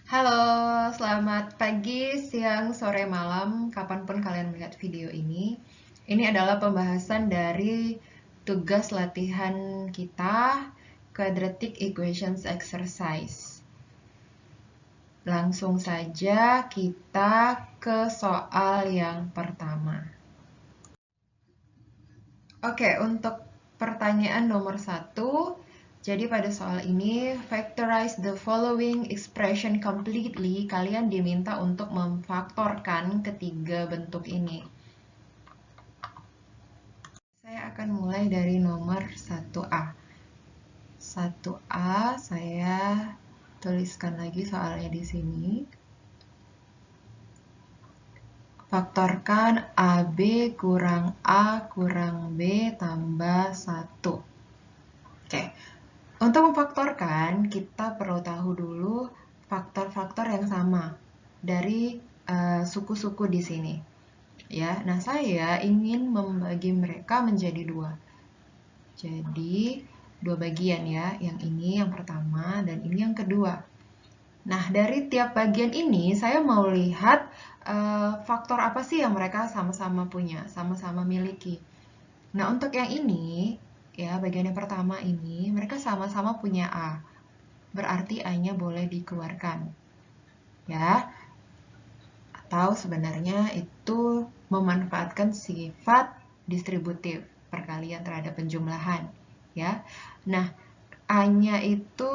Halo, selamat pagi, siang, sore, malam, kapanpun kalian melihat video ini. Ini adalah pembahasan dari tugas latihan kita, Quadratic Equations Exercise. Langsung saja kita ke soal yang pertama. Oke, untuk pertanyaan nomor 1, jadi pada soal ini, factorize the following expression completely. Kalian diminta untuk memfaktorkan ketiga bentuk ini. Saya akan mulai dari nomor 1A. 1A, saya tuliskan lagi soalnya di sini. Faktorkan AB kurang A kurang B tambah 1. Oke. Untuk memfaktorkan, kita perlu tahu dulu faktor-faktor yang sama dari suku-suku di sini. Ya, nah saya ingin membagi mereka menjadi dua. Jadi, dua bagian ya, yang ini yang pertama dan ini yang kedua. Nah, dari tiap bagian ini saya mau lihat faktor apa sih yang mereka sama-sama punya, sama-sama miliki. Nah, untuk yang ini, ya bagian yang pertama ini, mereka sama-sama punya A. Berarti A-nya boleh dikeluarkan. Ya. Atau sebenarnya itu memanfaatkan sifat distributif, perkalian terhadap penjumlahan, ya. Nah, A-nya itu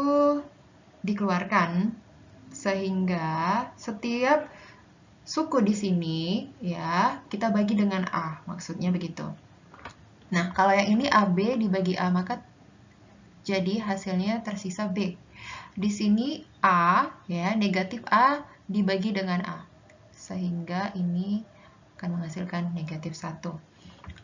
dikeluarkan sehingga setiap suku di sini ya kita bagi dengan A, maksudnya begitu. Nah, kalau yang ini AB dibagi A, maka jadi hasilnya tersisa B. Di sini A, ya, negatif A dibagi dengan A. Sehingga ini akan menghasilkan negatif 1.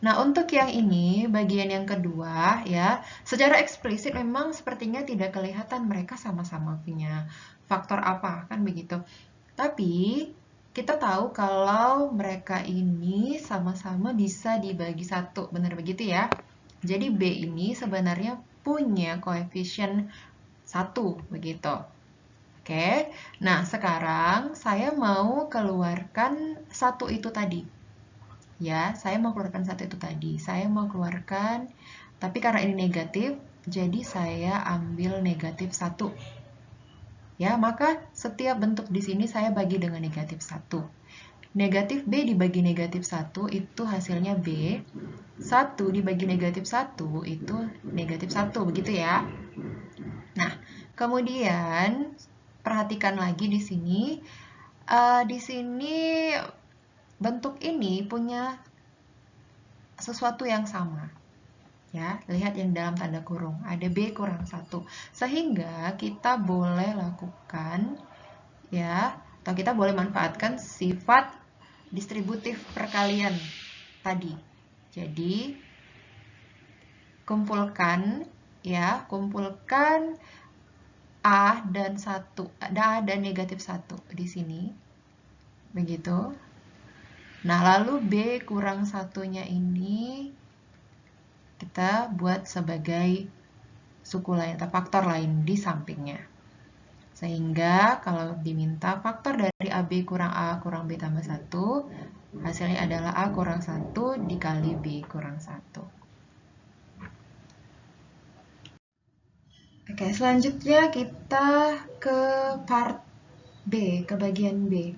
Nah, untuk yang ini, bagian yang kedua, ya, secara eksplisit memang sepertinya tidak kelihatan mereka sama-sama punya faktor apa, kan begitu. Tapi, kita tahu kalau mereka ini sama-sama bisa dibagi 1, benar begitu ya. Jadi, B ini sebenarnya punya koefisien 1, begitu. Oke, nah sekarang saya mau keluarkan 1 itu tadi. Ya, saya mau keluarkan 1 itu tadi. Saya mau keluarkan, tapi karena ini negatif, jadi saya ambil negatif 1. Ya, maka setiap bentuk di sini saya bagi dengan negatif 1. Negatif B dibagi negatif 1 itu hasilnya B. 1 dibagi negatif 1 itu negatif 1, begitu ya. Nah, kemudian perhatikan lagi di sini. Di sini bentuk ini punya sesuatu yang sama. Ya, lihat yang dalam tanda kurung, ada B kurang 1. Sehingga kita boleh lakukan, ya, atau kita boleh manfaatkan sifat distributif perkalian tadi. Jadi, kumpulkan, ya, kumpulkan A dan 1, A dan negatif 1 di sini. Begitu. Nah, lalu B kurang 1-nya ini kita buat sebagai suku lain atau faktor lain di sampingnya. Sehingga kalau diminta faktor dari AB kurang A kurang B tambah 1, hasilnya adalah A kurang 1 dikali B kurang 1. Oke, selanjutnya kita ke part B, ke bagian B.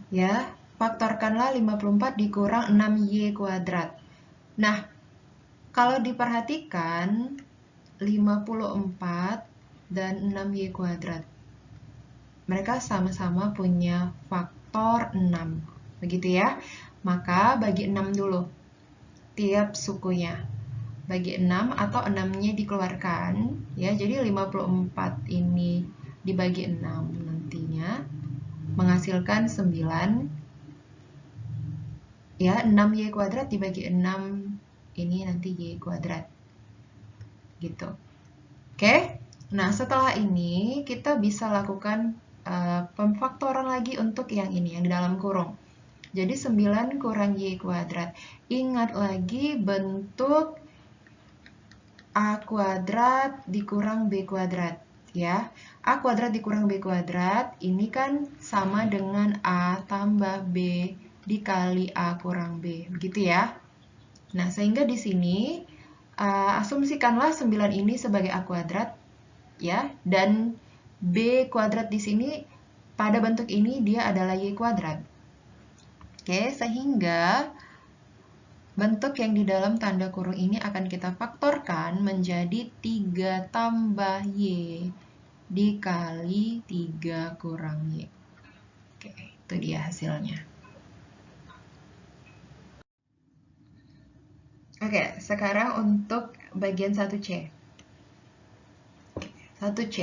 Ya, faktorkanlah 54 dikurang 6Y kuadrat. Nah, kalau diperhatikan 54 dan 6Y kuadrat, mereka sama-sama punya faktor 6. Begitu ya. Maka bagi 6 dulu tiap sukunya. Bagi 6 atau 6-nya dikeluarkan, ya. Jadi 54 ini dibagi 6 nantinya menghasilkan 9. Ya, 6Y kuadrat dibagi 6 ini nanti Y kuadrat. Gitu. Oke? Nah, setelah ini kita bisa lakukan pemfaktoran lagi untuk yang ini, yang di dalam kurung. Jadi 9 kurang Y kuadrat. Ingat lagi bentuk A kuadrat dikurang B kuadrat. ya. A kuadrat dikurang B kuadrat, ini kan sama dengan A tambah B dikali A kurang B, begitu ya. Nah, sehingga di sini asumsikanlah 9 ini sebagai A kuadrat, ya, dan B kuadrat di sini pada bentuk ini dia adalah Y kuadrat. Oke, sehingga bentuk yang di dalam tanda kurung ini akan kita faktorkan menjadi 3 tambah Y dikali 3 kurang Y. Oke, itu dia hasilnya. Oke, sekarang untuk bagian 1C. 1C.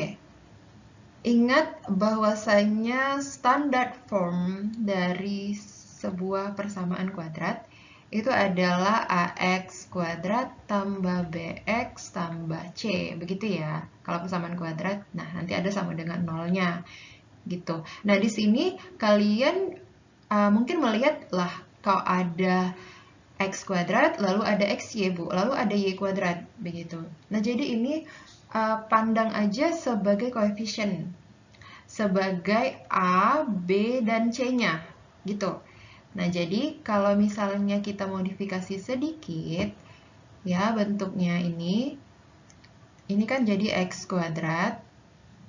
Ingat bahwasanya standard form dari sebuah persamaan kuadrat itu adalah AX kuadrat tambah BX tambah C, begitu ya. Kalau persamaan kuadrat, nah nanti ada sama dengan nolnya, gitu. Nah di sini kalian mungkin melihat lah, kalau ada X kuadrat, lalu ada XY, Bu, lalu ada Y kuadrat, begitu. Nah jadi ini pandang aja sebagai koefisien, sebagai A, B, dan C-nya, gitu. Nah, jadi kalau misalnya kita modifikasi sedikit, ya bentuknya ini kan jadi X kuadrat,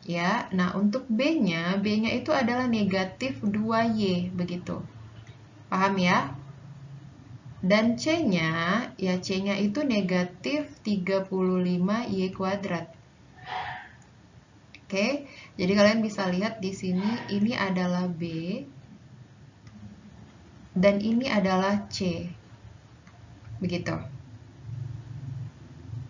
ya. Nah, untuk B-nya itu adalah negatif 2Y, begitu. Paham ya? Dan C-nya, ya C-nya itu negatif 35Y kuadrat. Oke, jadi kalian bisa lihat di sini, ini adalah B, dan ini adalah C. Begitu.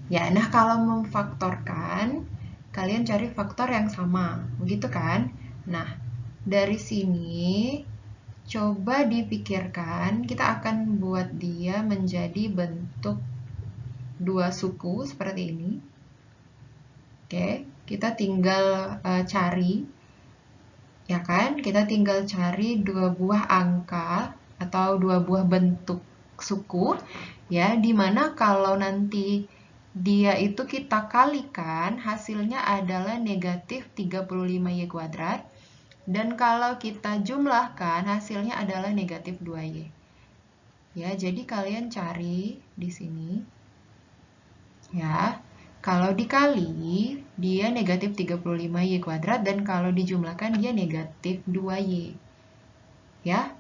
Ya, nah kalau memfaktorkan, kalian cari faktor yang sama. Begitu kan? Nah, dari sini coba dipikirkan, kita akan buat dia menjadi bentuk dua suku seperti ini. Oke, kita tinggal cari, ya kan? Kita tinggal cari dua buah angka atau dua buah bentuk suku, ya, dimana kalau nanti dia itu kita kalikan, hasilnya adalah negatif 35Y kuadrat, dan kalau kita jumlahkan, hasilnya adalah negatif 2Y. Ya, jadi kalian cari di sini, ya, kalau dikali, dia negatif 35Y kuadrat, dan kalau dijumlahkan, dia negatif 2Y. Ya,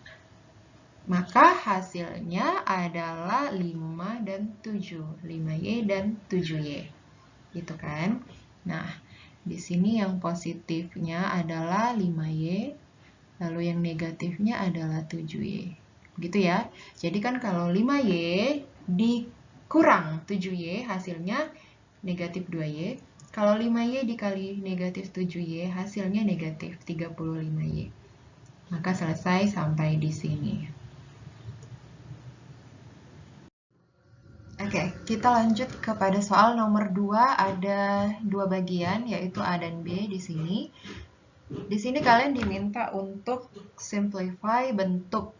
maka hasilnya adalah 5 dan 7. 5Y dan 7Y. Gitu kan? Nah, di sini yang positifnya adalah 5Y, lalu yang negatifnya adalah 7Y. Gitu ya. Jadi kan kalau 5Y dikurang 7Y, hasilnya negatif 2Y. Kalau 5Y dikali negatif 7Y, hasilnya negatif 35Y. Maka selesai sampai di sini. Oke, kita lanjut kepada soal nomor 2. Ada dua bagian, yaitu A dan B di sini. Di sini kalian diminta untuk simplify bentuk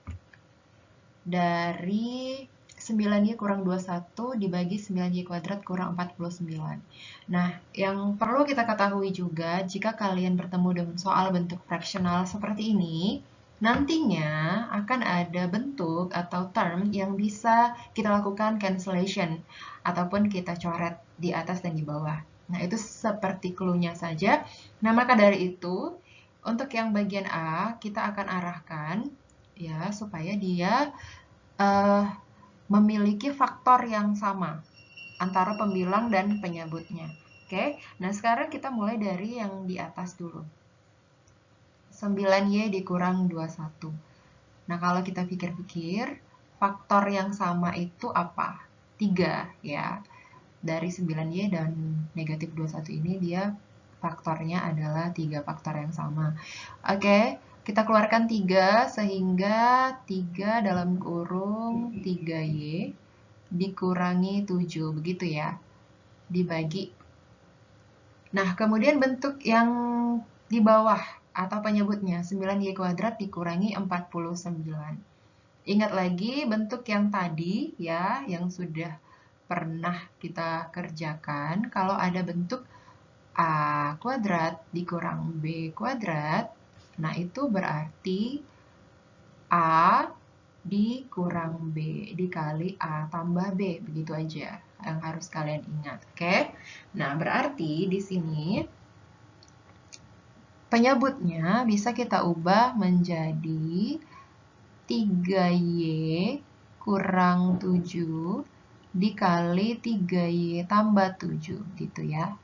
dari 9Y kurang 21 dibagi 9Y kuadrat kurang 49. Nah, yang perlu kita ketahui juga, jika kalian bertemu dengan soal bentuk fraksional seperti ini, nantinya akan ada bentuk atau term yang bisa kita lakukan cancellation ataupun kita coret di atas dan di bawah. Nah, itu seperti clue-nya saja. Nah, maka dari itu, untuk yang bagian A, kita akan arahkan ya supaya dia memiliki faktor yang sama antara pembilang dan penyebutnya. Oke, nah sekarang kita mulai dari yang di atas dulu. 9Y dikurang 21. Nah, kalau kita pikir-pikir, faktor yang sama itu apa? 3, ya. Dari 9Y dan negatif 21 ini dia faktornya adalah 3 faktor yang sama. Oke, kita keluarkan 3 sehingga 3 dalam kurung 3Y dikurangi 7, begitu ya. Dibagi. Nah, kemudian bentuk yang di bawah atau penyebutnya 9Y kuadrat dikurangi 49. Ingat lagi bentuk yang tadi ya, yang sudah pernah kita kerjakan. Kalau ada bentuk A kuadrat dikurang B kuadrat, nah itu berarti A dikurang B dikali A tambah B, begitu aja yang harus kalian ingat, oke? Nah, berarti di sini penyebutnya bisa kita ubah menjadi 3Y kurang 7 dikali 3Y tambah 7, gitu ya.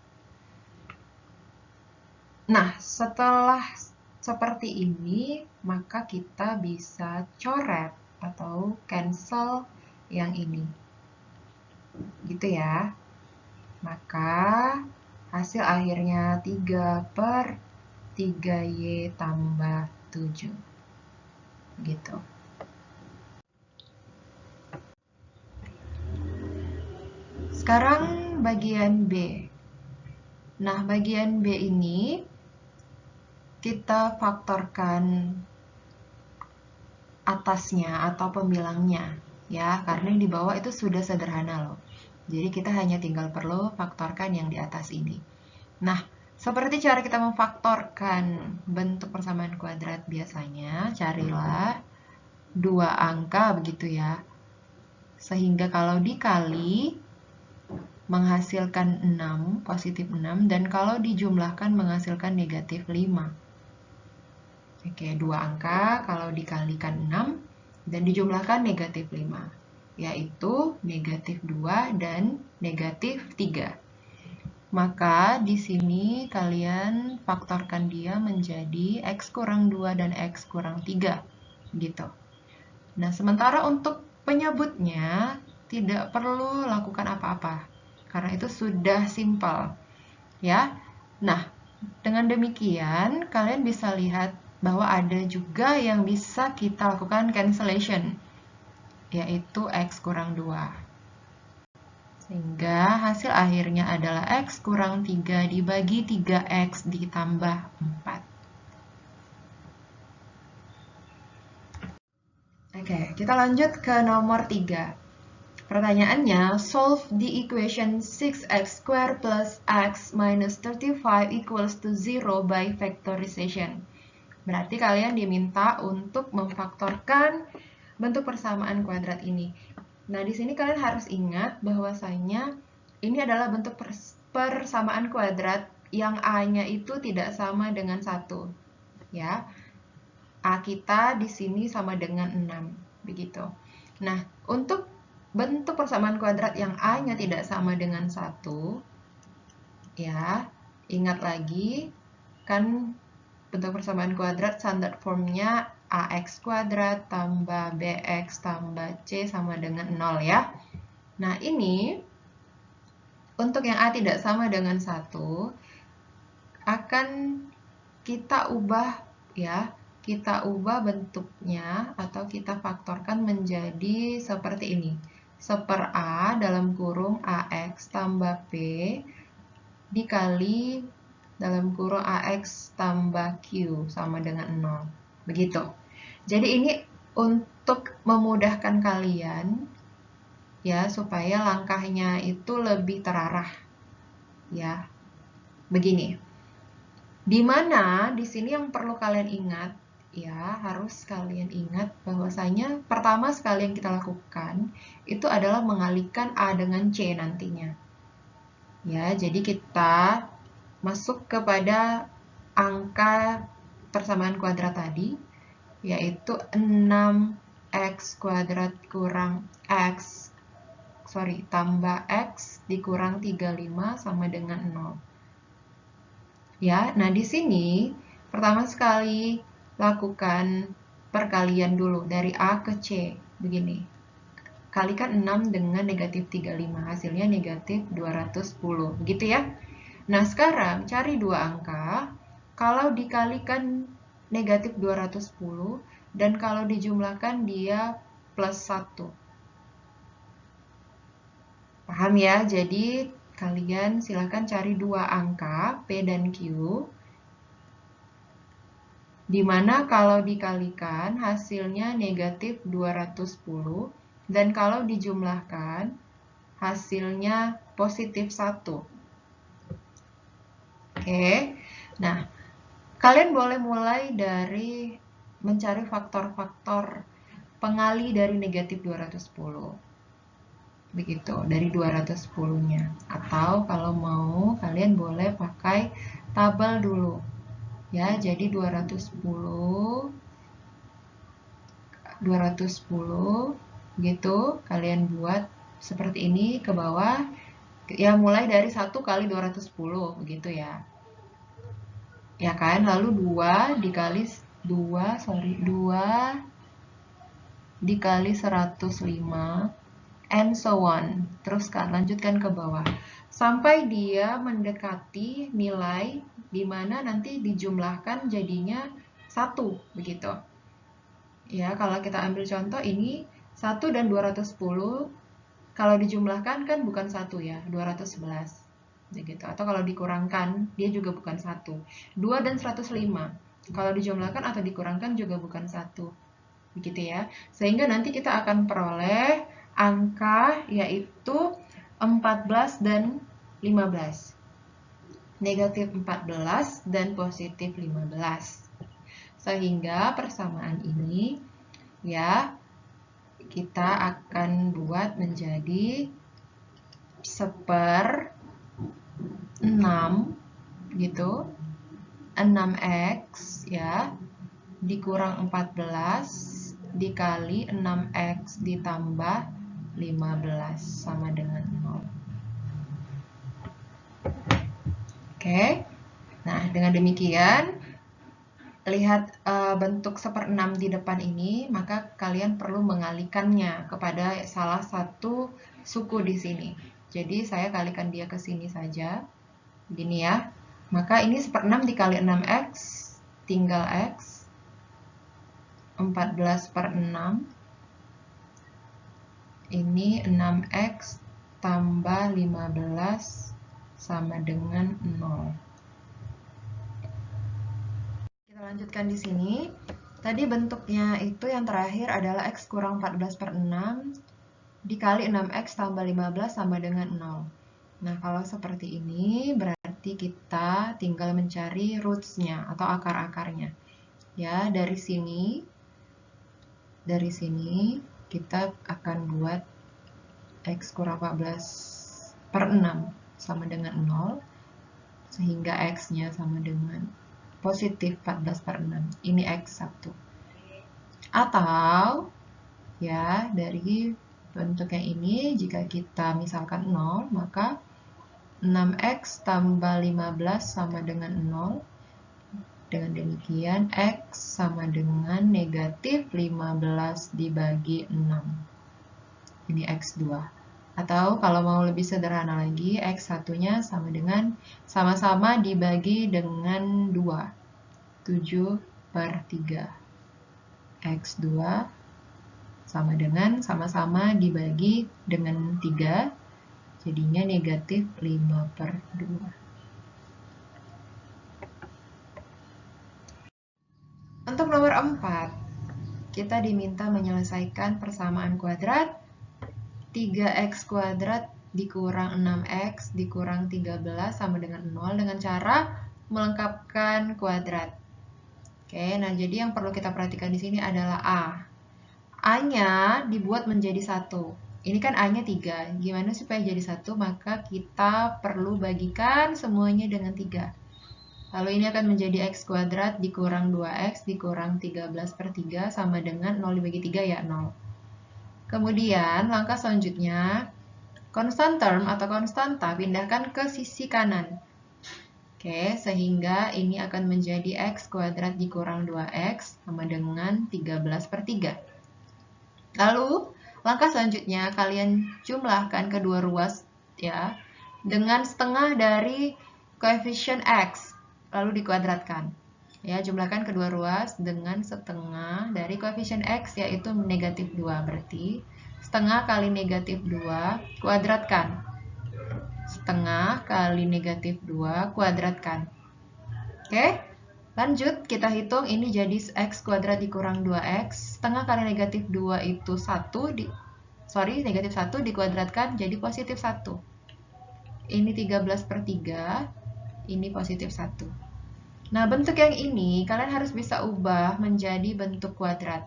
Nah, setelah seperti ini, maka kita bisa coret atau cancel yang ini. Gitu ya. Maka hasil akhirnya 3/3Y tambah 7. Gitu. Sekarang bagian B. Nah, bagian B ini kita faktorkan atasnya atau pembilangnya ya, karena yang di bawah itu sudah sederhana loh. Jadi kita hanya tinggal perlu faktorkan yang di atas ini. Nah, seperti cara kita memfaktorkan bentuk persamaan kuadrat biasanya, carilah dua angka begitu ya. Sehingga kalau dikali menghasilkan 6, positif 6, dan kalau dijumlahkan menghasilkan negatif 5. Oke, dua angka kalau dikalikan 6 dan dijumlahkan negatif 5, yaitu negatif 2 dan negatif 3. Maka di sini kalian faktorkan dia menjadi X kurang 2 dan X kurang 3. Gitu. Nah, sementara untuk penyebutnya tidak perlu lakukan apa-apa, karena itu sudah simpel. Ya. Nah, dengan demikian kalian bisa lihat bahwa ada juga yang bisa kita lakukan cancellation, yaitu X kurang 2. Sehingga hasil akhirnya adalah X kurang 3 dibagi 3X ditambah 4. Oke, kita lanjut ke nomor 3. Pertanyaannya, solve the equation 6x squared plus x minus 35 equals to 0 by factorization. Berarti kalian diminta untuk memfaktorkan bentuk persamaan kuadrat ini. Nah, di sini kalian harus ingat bahwasanya ini adalah bentuk persamaan kuadrat yang A-nya itu tidak sama dengan 1. Ya. A kita di sini sama dengan 6, begitu. Nah, untuk bentuk persamaan kuadrat yang A-nya tidak sama dengan 1, ya, ingat lagi, kan bentuk persamaan kuadrat standard formnya AX kuadrat tambah BX tambah C sama dengan 0 ya. Nah, ini untuk yang A tidak sama dengan 1 akan kita ubah ya. Kita ubah bentuknya atau kita faktorkan menjadi seperti ini. 1/A dalam kurung AX tambah P dikali dalam kurung AX tambah Q sama dengan 0. Begitu. Jadi ini untuk memudahkan kalian ya, supaya langkahnya itu lebih terarah. Ya. Begini. Di mana di sini yang perlu kalian ingat ya, harus kalian ingat bahwasanya pertama sekali yang kita lakukan itu adalah mengalihkan A dengan C nantinya. Ya, jadi kita masuk kepada angka persamaan kuadrat tadi, yaitu 6x kuadrat kurang x, tambah x dikurang 35 sama dengan 0. Ya, nah di sini pertama sekali lakukan perkalian dulu dari A ke C, begini. Kalikan 6 dengan negatif 35, hasilnya negatif 210, begitu ya. Nah, sekarang cari dua angka, kalau dikalikan negatif 210, dan kalau dijumlahkan dia plus 1. Paham ya? Jadi, kalian silakan cari dua angka, P dan Q, di mana kalau dikalikan hasilnya negatif 210, dan kalau dijumlahkan hasilnya positif 1. Oke. Nah, kalian boleh mulai dari mencari faktor-faktor pengali dari negatif 210. Begitu, dari 210-nya. Atau kalau mau, kalian boleh pakai tabel dulu. Ya, jadi 210 gitu, kalian buat seperti ini ke bawah. Ya, mulai dari 1 kali 210 begitu ya. Ya kan? Lalu 2 dikali 2 dikali 105 and so on. Terus kan lanjutkan ke bawah sampai dia mendekati nilai di mana nanti dijumlahkan jadinya 1 begitu. Ya, kalau kita ambil contoh ini 1 dan 210 kalau dijumlahkan kan bukan 1 ya, 211. Begitu. Atau kalau dikurangkan, dia juga bukan 1. 2 dan 105. Kalau dijumlahkan atau dikurangkan juga bukan 1. Begitu ya. Sehingga nanti kita akan peroleh angka yaitu 14 dan 15. Negatif 14 dan positif 15. Sehingga persamaan ini ya kita akan buat menjadi 1/6 gitu, 6x ya, dikurang 14 dikali 6x ditambah 15 sama dengan 0. Oke, nah dengan demikian, lihat bentuk 1/6 di depan ini, maka kalian perlu mengalihkannya kepada salah satu suku di sini. Jadi saya kalikan dia ke sini saja, begini ya. Maka ini 1/6 dikali 6x, tinggal x, 14/6. Ini 6x tambah 15 sama dengan 0. Kita lanjutkan di sini. Tadi bentuknya itu yang terakhir adalah x kurang 14/6 dikali 6x tambah 15 sama dengan 0. Nah, kalau seperti ini berarti kita tinggal mencari roots-nya atau akar-akarnya. Ya, dari sini kita akan buat x kurang 14/6 sama dengan 0, sehingga x-nya sama dengan positif 14/6. Ini x1. Atau, ya, dari bentuknya ini, jika kita misalkan 0, maka 6x tambah 15 sama dengan 0. Dengan demikian, x sama dengan negatif 15 dibagi 6. Ini x2. Atau kalau mau lebih sederhana lagi, x1-nya sama dengan sama-sama dibagi dengan 2. 7/3. X2 sama dengan sama-sama dibagi dengan 3. Jadinya negatif 5/2. Untuk nomor 4, kita diminta menyelesaikan persamaan kuadrat 3x kuadrat dikurang 6x dikurang 13 sama dengan 0 dengan cara melengkapkan kuadrat. Oke, nah jadi yang perlu kita perhatikan di sini adalah A. A-nya dibuat menjadi 1. Ini kan A-nya 3. Gimana supaya jadi 1? Maka kita perlu bagikan semuanya dengan 3. Lalu ini akan menjadi x kuadrat dikurang 2x dikurang 13/3 sama dengan 0 dibagi 3 ya 0. Kemudian langkah selanjutnya, constant term atau konstanta pindahkan ke sisi kanan. Oke, sehingga ini akan menjadi x kuadrat dikurang 2x sama dengan 13/3. Lalu langkah selanjutnya kalian jumlahkan kedua ruas ya dengan setengah dari koefisien x. Lalu dikuadratkan. Ya, jumlahkan kedua ruas dengan setengah dari koefisien x yaitu negatif 2. Berarti setengah kali negatif 2 kuadratkan. Setengah kali negatif 2 kuadratkan. Oke, lanjut kita hitung ini jadi x kuadrat dikurang 2x. Setengah kali negatif 2 itu 1 negatif 1 dikuadratkan jadi positif 1. Ini 13/3. ini positif 1. Nah, bentuk yang ini kalian harus bisa ubah menjadi bentuk kuadrat.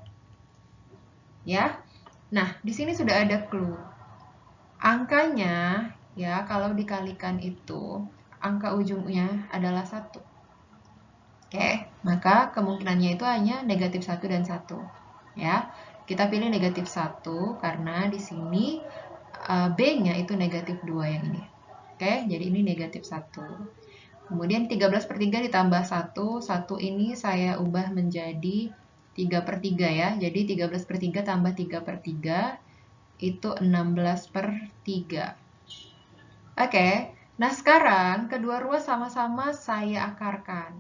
Ya. Nah, di sini sudah ada clue. Angkanya, ya, kalau dikalikan itu, angka ujungnya adalah 1. Oke, maka kemungkinannya itu hanya negatif 1 dan 1. Ya, kita pilih negatif 1 karena di sini B-nya itu negatif 2 yang ini. Oke, jadi ini negatif 1. Kemudian 13/3 ditambah 1, 1 ini saya ubah menjadi 3/3 ya. Jadi 13/3 tambah 3/3 itu 16/3. Oke, nah sekarang kedua ruas sama-sama saya akarkan.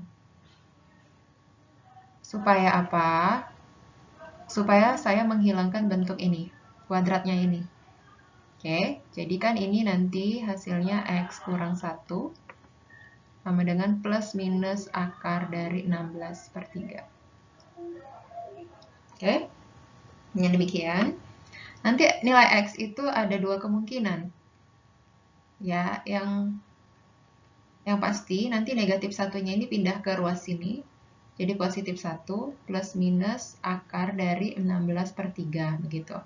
Supaya apa? Supaya saya menghilangkan bentuk ini, kuadratnya ini. Oke, jadi kan ini nanti hasilnya X kurang 1 sama dengan plus minus akar dari 16/3. Oke, dengan demikian, nanti nilai X itu ada dua kemungkinan. Ya, yang pasti nanti negatif satunya ini pindah ke ruas sini. Jadi positif 1 plus minus akar dari 16/3 begitu.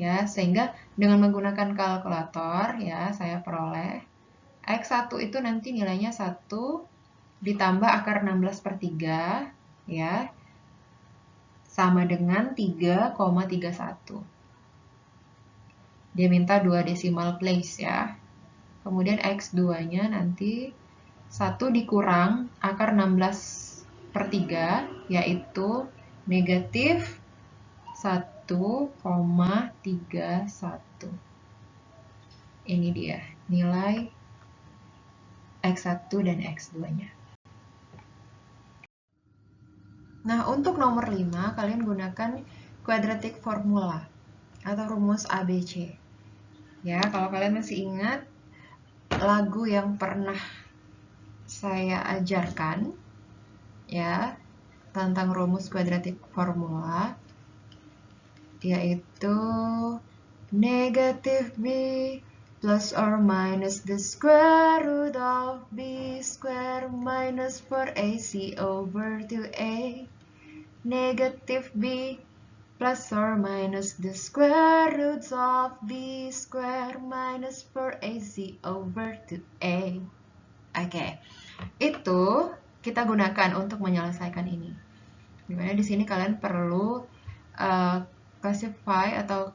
Ya, sehingga dengan menggunakan kalkulator ya saya peroleh X1 itu nanti nilainya 1 ditambah akar 16/3 ya sama dengan 3,31. Dia minta 2 decimal place ya. Kemudian X2-nya nanti 1 dikurang akar 16/3 yaitu negatif 1,31. Ini dia nilai X1 dan X2-nya. Nah, untuk nomor 5 kalian gunakan quadratic formula atau rumus ABC. Ya, kalau kalian masih ingat lagu yang pernah saya ajarkan ya tentang rumus quadratic formula yaitu negative b plus or minus the square root of b square minus 4ac over 2a. Negative b plus or minus the square roots of b square minus 4ac over 2a. Oke, itu kita gunakan untuk menyelesaikan ini. Dimana di sini kalian perlu classify atau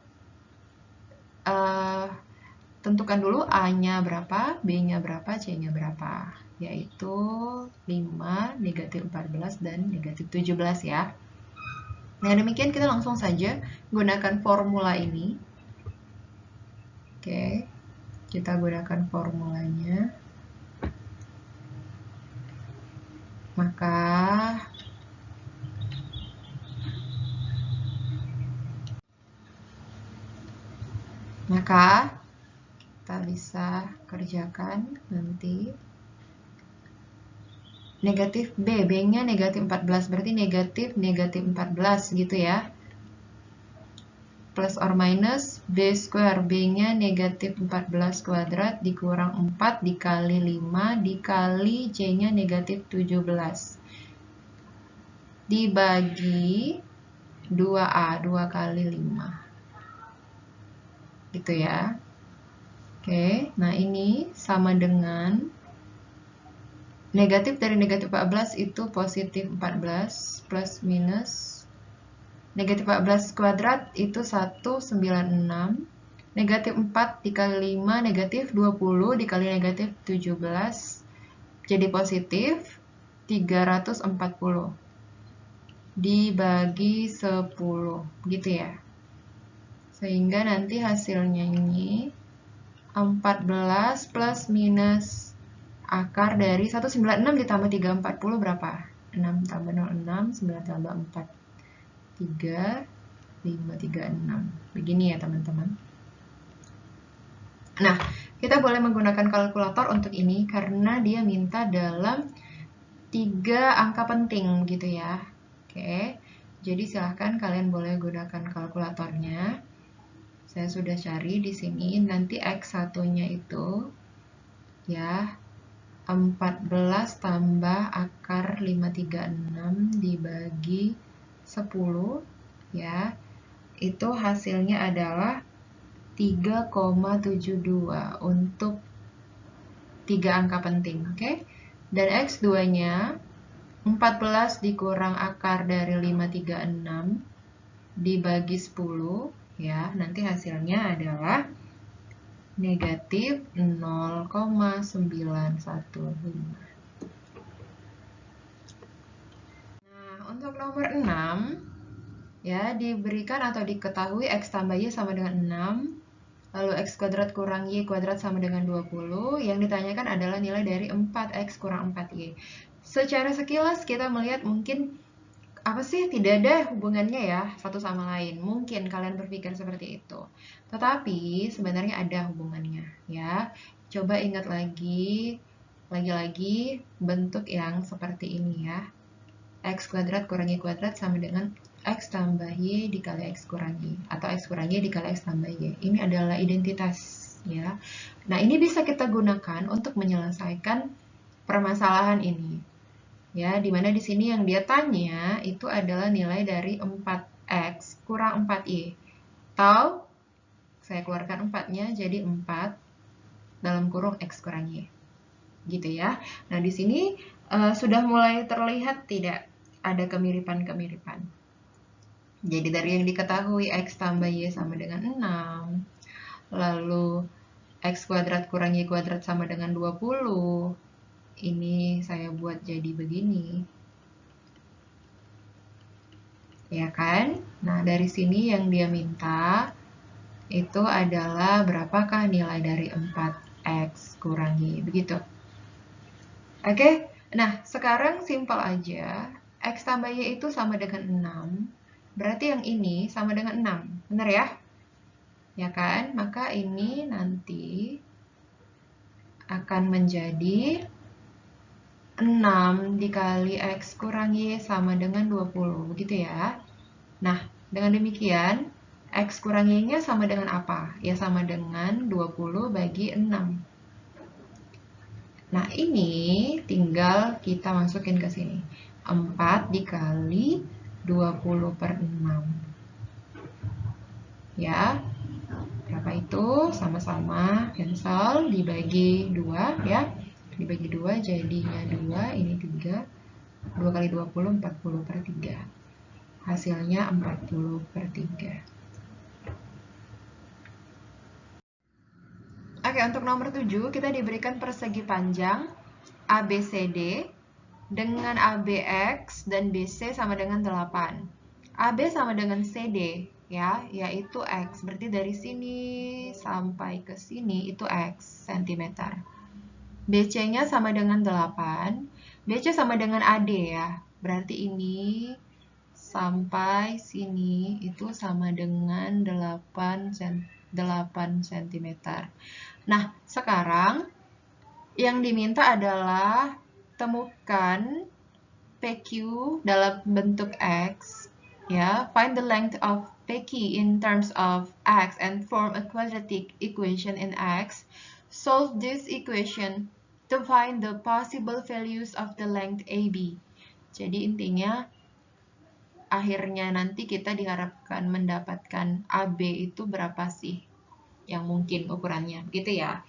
tentukan dulu A-nya berapa, B-nya berapa, C-nya berapa. Yaitu 5, negatif 14, dan negatif 17 ya. Nah, demikian kita langsung saja gunakan formula ini. Oke, kita gunakan formulanya. Maka kita bisa kerjakan nanti negatif B, B-nya negatif 14, berarti negatif 14 gitu ya. Plus or minus B square, B-nya negatif 14 kuadrat dikurang 4 dikali 5 dikali C-nya negatif 17. Dibagi 2A, 2 kali 5. Gitu ya. Oke, nah ini sama dengan negatif dari negatif 14 itu positif 14 plus minus negatif 14 kuadrat itu 196. Negatif 4 dikali 5 negatif 20 dikali negatif 17 jadi positif 340 dibagi 10 gitu ya. Sehingga nanti hasilnya ini 14 plus minus akar dari 196 ditambah 340 berapa? 6 tambah 0, 6, 9 tambah 4, 3, 5, 3, 6. Begini ya teman-teman. Nah, kita boleh menggunakan kalkulator untuk ini karena dia minta dalam 3 angka penting gitu ya. Oke, jadi silahkan kalian boleh gunakan kalkulatornya. Saya sudah cari di sini, nanti X1-nya itu ya 14 tambah akar 536 dibagi 10, ya, itu hasilnya adalah 3,72 untuk 3 angka penting, oke? Dan X2-nya 14 dikurang akar dari 536 dibagi 10, ya, nanti hasilnya adalah negatif 0,915. Nah, untuk nomor 6, ya, diberikan atau diketahui X tambah Y sama dengan 6, lalu X kuadrat kurang Y kuadrat sama dengan 20, yang ditanyakan adalah nilai dari 4X kurang 4Y. Secara sekilas kita melihat mungkin apa sih, tidak ada hubungannya ya satu sama lain. Mungkin kalian berpikir seperti itu. Tetapi sebenarnya ada hubungannya ya. Coba ingat lagi bentuk yang seperti ini ya. X kuadrat kurang Y kuadrat sama dengan X tambah Y dikali X kurang Y. Atau X kurang Y dikali X tambah Y. Ini adalah identitas ya. Nah, ini bisa kita gunakan untuk menyelesaikan permasalahan ini. Ya, dimana di sini yang dia tanya itu adalah nilai dari 4X kurang 4Y. Atau, saya keluarkan 4-nya jadi 4 dalam kurung X kurang Y. Gitu ya. Nah, di sini sudah mulai terlihat tidak ada kemiripan-kemiripan. Jadi dari yang diketahui X tambah Y sama dengan 6, lalu X kuadrat kurang Y kuadrat sama dengan 20, ini saya buat jadi begini. Ya kan? Nah, dari sini yang dia minta itu adalah berapakah nilai dari 4X kurang Y, begitu. Oke, nah sekarang simpel aja. X tambah Y itu sama dengan 6, berarti yang ini sama dengan 6, benar ya? Ya kan? Maka ini nanti akan menjadi 6 dikali X kurang Y sama dengan 20, begitu ya? Nah, dengan demikian, X kurang Y-nya sama dengan apa? Ya sama dengan 20 bagi 6. Nah, ini tinggal kita masukin ke sini. 4 dikali 20 per 6. Ya, berapa itu? Sama-sama cancel, dibagi 2 ya. Dibagi 2 jadinya 2, ini 3. 2 kali 20, 40 per 3. Hasilnya 40 per 3. Oke, untuk nomor 7, kita diberikan persegi panjang ABCD dengan ABX dan BC sama dengan 8. AB sama dengan CD, ya, yaitu X. Berarti dari sini sampai ke sini itu X cm. BC-nya sama dengan 8. BC sama dengan AD ya. Berarti ini sampai sini itu sama dengan 8 cm. Nah, sekarang yang diminta adalah temukan PQ dalam bentuk X. Ya, find the length of PQ in terms of X and form a quadratic equation in X. Solve this equation to find the possible values of the length AB. Jadi intinya akhirnya nanti kita diharapkan mendapatkan AB itu berapa sih yang mungkin ukurannya, gitu ya.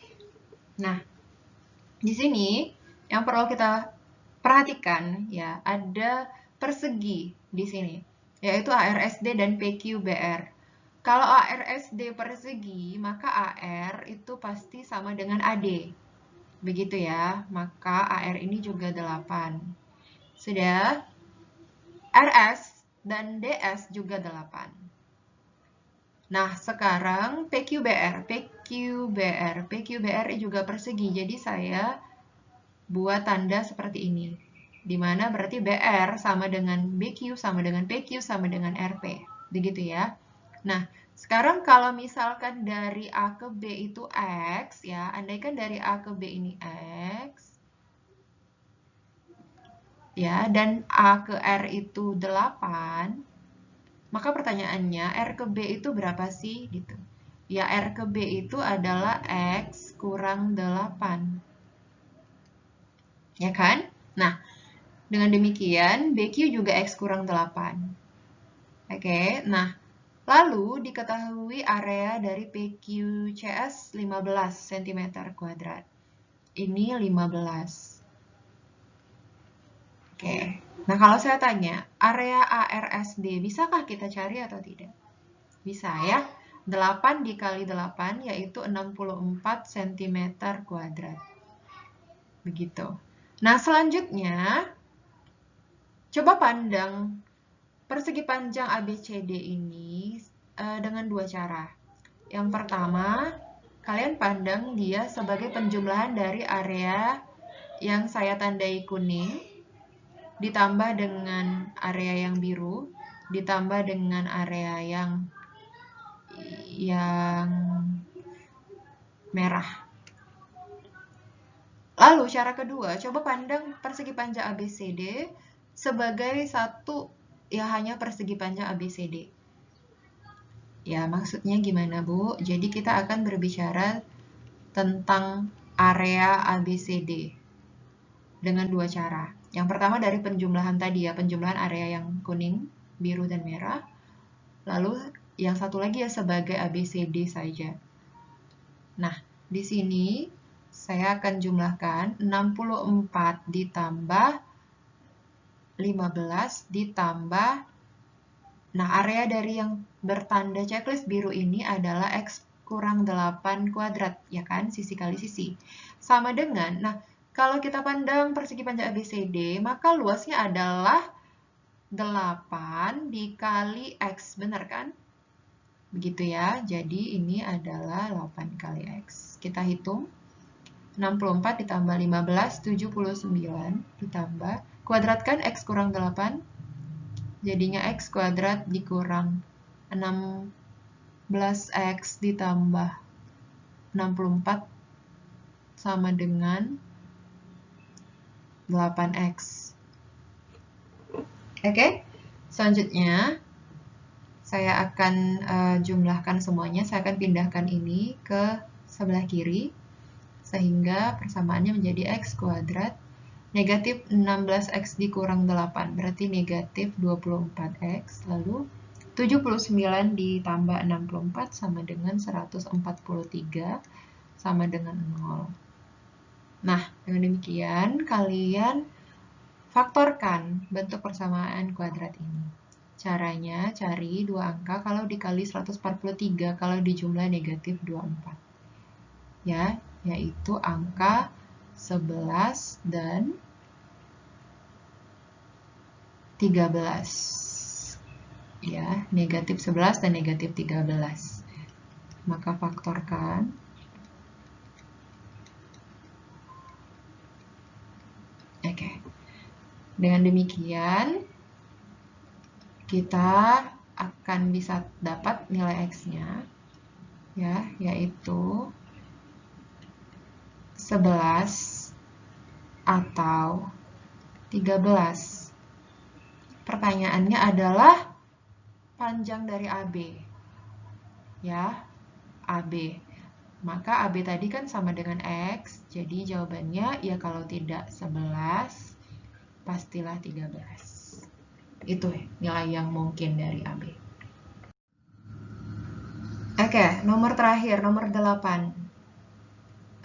Nah, di sini yang perlu kita perhatikan ya, ada persegi di sini, yaitu ARSD dan PQBR. Kalau ARSD persegi, maka AR itu pasti sama dengan AD. Begitu ya, maka AR ini juga 8. Sudah? RS dan DS juga 8. Nah, sekarang PQBR juga persegi. Jadi saya buat tanda seperti ini. Di mana berarti BR sama dengan BQ sama dengan PQ sama dengan RP. Begitu ya. Nah, sekarang kalau misalkan dari A ke B itu X ya, andaikan dari A ke B ini X ya, dan A ke R itu 8, maka pertanyaannya, R ke B itu berapa sih? Gitu. Ya, R ke B itu adalah X kurang 8. Ya kan? Nah, dengan demikian BQ juga X kurang 8. Oke, nah lalu diketahui area dari PQCS 15 cm kuadrat. Ini 15. Oke, nah kalau saya tanya, area ARSD bisakah kita cari atau tidak? Bisa ya. 8 dikali 8 yaitu 64 cm kuadrat. Begitu. Nah, selanjutnya coba pandang persegi panjang ABCD ini dengan dua cara. Yang pertama, kalian pandang dia sebagai penjumlahan dari area yang saya tandai kuning ditambah dengan area yang biru ditambah dengan area yang merah. Lalu cara kedua, coba pandang persegi panjang ABCD sebagai satu ya hanya persegi panjang ABCD. Ya, maksudnya gimana, Bu? Jadi kita akan berbicara tentang area ABCD dengan dua cara. Yang pertama dari penjumlahan tadi ya, penjumlahan area yang kuning, biru, dan merah. Lalu yang satu lagi ya sebagai ABCD saja. Nah, di sini saya akan jumlahkan 64 ditambah 15 ditambah, nah area dari yang bertanda checklist biru ini adalah X kurang 8 kuadrat, ya kan? Sisi kali sisi. Sama dengan, nah kalau kita pandang persegi panjang ABCD, maka luasnya adalah 8 dikali X, benar kan? Begitu ya, jadi ini adalah 8 kali X. Kita hitung. 64 ditambah 15, 79 ditambah, kuadratkan X kurang 8, jadinya X kuadrat dikurang 16X ditambah 64 sama dengan 8X. Oke, selanjutnya saya akan jumlahkan semuanya, saya akan pindahkan ini ke sebelah kiri, sehingga persamaannya menjadi X kuadrat negatif 16X dikurang 8, berarti negatif 24X, lalu 79 ditambah 64 sama dengan 143 sama dengan 0. Nah, dengan demikian kalian faktorkan bentuk persamaan kuadrat ini. Caranya cari dua angka kalau dikali 143 kalau dijumlah negatif 24. Ya, yaitu angka 11 dan 13. Ya, negatif 11 dan negatif 13. Maka faktorkan. Oke. Dengan demikian, kita akan bisa dapat nilai X-nya, ya, yaitu 11 atau 13. Pertanyaannya adalah panjang dari AB. Ya, AB. Maka AB tadi kan sama dengan X, jadi jawabannya ya kalau tidak 11, pastilah 13. Itu nilai yang mungkin dari AB. Oke, nomor terakhir, nomor 8.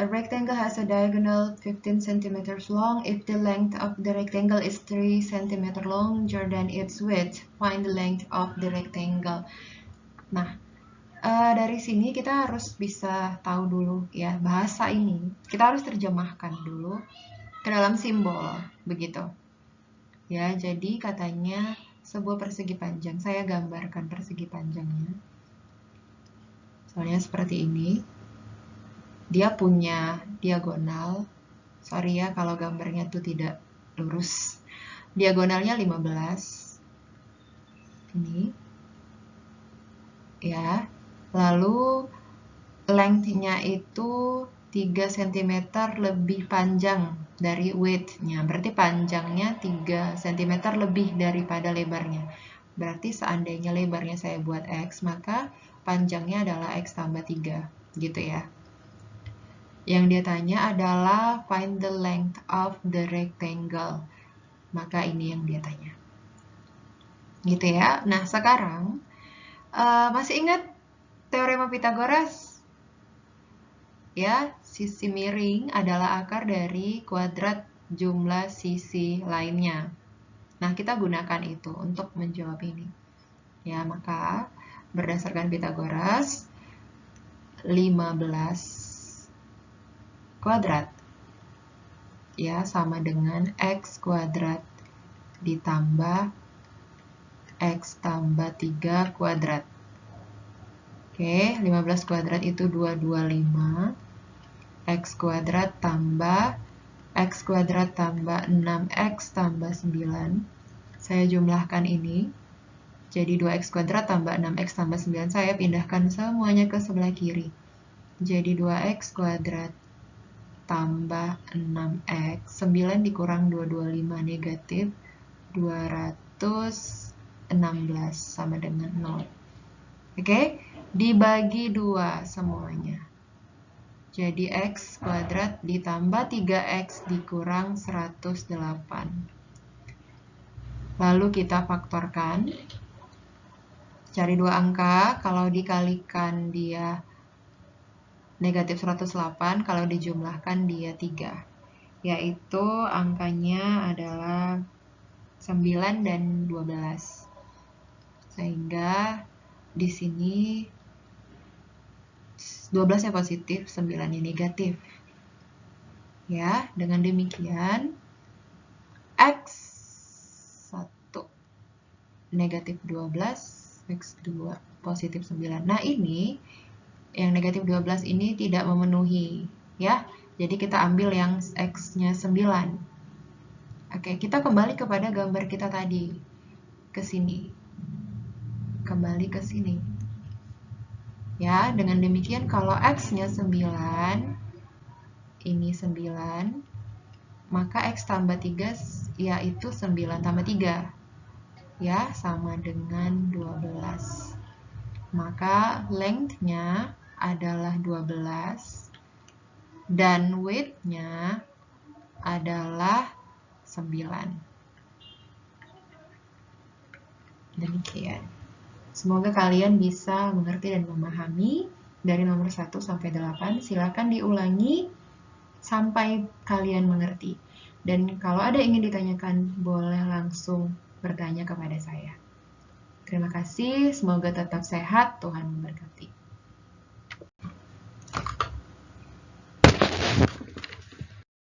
A rectangle has a diagonal 15 cm long. If the length of the rectangle is 3 cm long, Jordan its width. Find the length of the rectangle. Nah, dari sini kita harus bisa tahu dulu ya bahasa ini. Kita harus terjemahkan dulu ke dalam simbol, begitu. Ya, jadi katanya sebuah persegi panjang. Saya gambarkan persegi panjangnya. Soalnya seperti ini. Dia punya diagonal, sorry ya kalau gambarnya itu tidak lurus, diagonalnya 15, ini, ya, lalu length-nya itu 3 cm lebih panjang dari width-nya, berarti panjangnya 3 cm lebih daripada lebarnya, berarti seandainya lebarnya saya buat X, maka panjangnya adalah X tambah 3, gitu ya. Yang dia tanya adalah find the length of the rectangle. Maka ini yang dia tanya. Gitu ya. Nah, sekarang masih ingat teorema Pythagoras? Ya, sisi miring adalah akar dari kuadrat jumlah sisi lainnya. Nah, kita gunakan itu untuk menjawab ini. Ya, maka berdasarkan Pythagoras, 15 kuadrat ya sama dengan x kuadrat ditambah x tambah 3 kuadrat. Oke, 15 kuadrat itu 225. X kuadrat tambah X kuadrat tambah 6X tambah 9. Saya jumlahkan ini. Jadi 2X kuadrat tambah 6X tambah 9. Saya pindahkan semuanya ke sebelah kiri. Jadi 2X kuadrat tambah 6X. 9 dikurang 225 negatif 216 sama dengan 0. Oke, dibagi 2 semuanya. Jadi X kuadrat ditambah 3X dikurang 108. Lalu kita faktorkan. Cari dua angka, kalau dikalikan dia negatif 108, kalau dijumlahkan dia 3. Yaitu angkanya adalah 9 dan 12. Sehingga di sini 12-nya positif, 9-nya negatif. Ya, dengan demikian X 1 negatif 12, X 2 positif 9. Nah, ini yang negatif 12 ini tidak memenuhi, ya. Jadi kita ambil yang X-nya 9. Oke, kita kembali kepada gambar kita tadi. Ke sini. Kembali ke sini. Ya, dengan demikian kalau X-nya 9, ini 9, maka X tambah 3 yaitu 9 tambah 3. Ya, sama dengan 12. Maka length-nya adalah 12 dan width-nya adalah 9. Demikian. Semoga kalian bisa mengerti dan memahami dari nomor 1 sampai 8. Silakan diulangi sampai kalian mengerti. Dan kalau ada yang ingin ditanyakan, boleh langsung bertanya kepada saya. Terima kasih, semoga tetap sehat, Tuhan memberkati.